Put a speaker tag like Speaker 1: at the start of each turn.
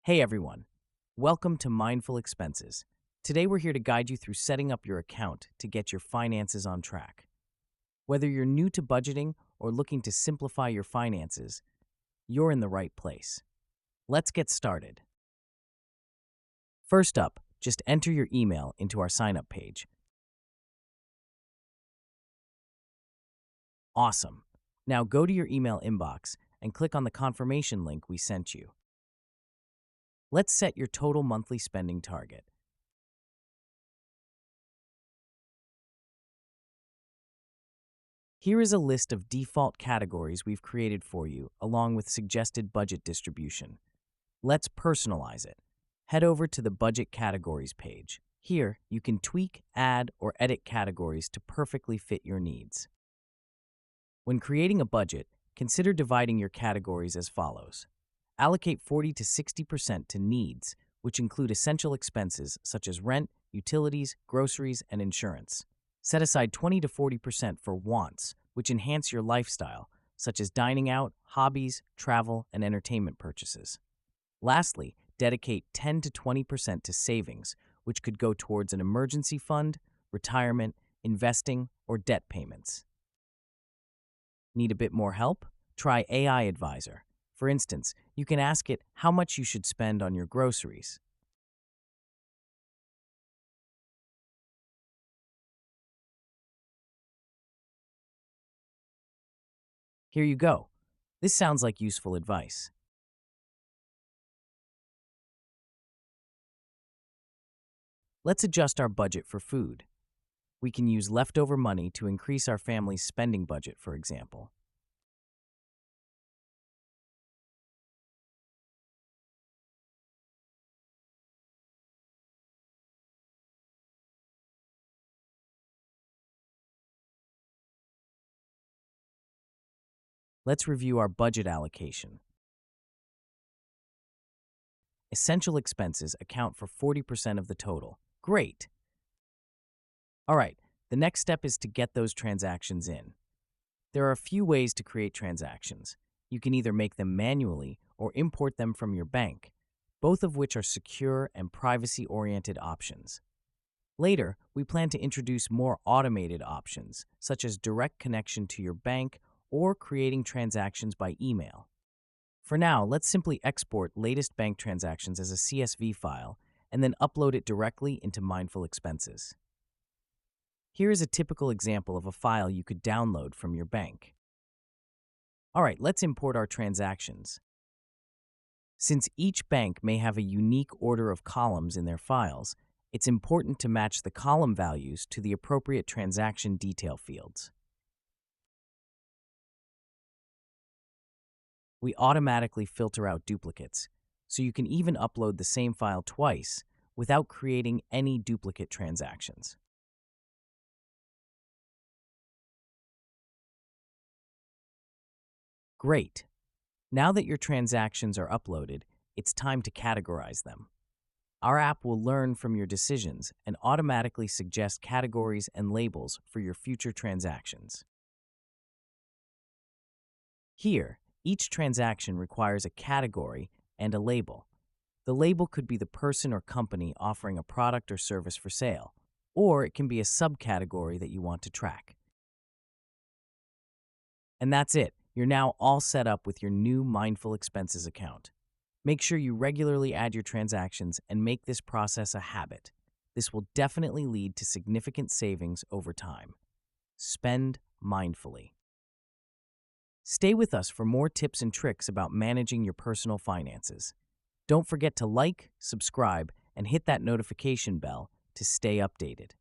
Speaker 1: Hey everyone, welcome to Mindful Expenses. Today we're here to guide you through setting up your account to get your finances on track. Whether you're new to budgeting or looking to simplify your finances, you're in the right place. Let's get started. First up, just enter your email into our sign up page. Awesome. Now go to your email inbox and click on the confirmation link we sent you. Let's set your total monthly spending target. Here is a list of default categories we've created for you, along with suggested budget distribution. Let's personalize it. Head over to the Budget Categories page. Here, you can tweak, add, or edit categories to perfectly fit your needs. When creating a budget, consider dividing your categories as follows. Allocate 40 to 60% to needs, which include essential expenses such as rent, utilities, groceries, and insurance. Set aside 20 to 40% for wants, which enhance your lifestyle, such as dining out, hobbies, travel, and entertainment purchases. Lastly, dedicate 10 to 20% to savings, which could go towards an emergency fund, retirement, investing, or debt payments. Need a bit more help? Try AI Advisor. For instance, you can ask it how much you should spend on your groceries. Here you go. This sounds like useful advice. Let's adjust our budget for food. We can use leftover money to increase our family's spending budget, for example. Let's review our budget allocation. Essential expenses account for 40% of the total. Great! All right, the next step is to get those transactions in. There are a few ways to create transactions. You can either make them manually or import them from your bank, both of which are secure and privacy-oriented options. Later, we plan to introduce more automated options, such as direct connection to your bank or creating transactions by email. For now, let's simply export latest bank transactions as a CSV file and then upload it directly into Mindful Expenses. Here is a typical example of a file you could download from your bank. All right, let's import our transactions. Since each bank may have a unique order of columns in their files, it's important to match the column values to the appropriate transaction detail fields. We automatically filter out duplicates, so you can even upload the same file twice without creating any duplicate transactions. Great! Now that your transactions are uploaded, it's time to categorize them. Our app will learn from your decisions and automatically suggest categories and labels for your future transactions. Here, each transaction requires a category and a label. The label could be the person or company offering a product or service for sale, or it can be a subcategory that you want to track. And that's it. You're now all set up with your new Mindful Expenses account. Make sure you regularly add your transactions and make this process a habit. This will definitely lead to significant savings over time. Spend mindfully. Stay with us for more tips and tricks about managing your personal finances. Don't forget to like, subscribe, and hit that notification bell to stay updated.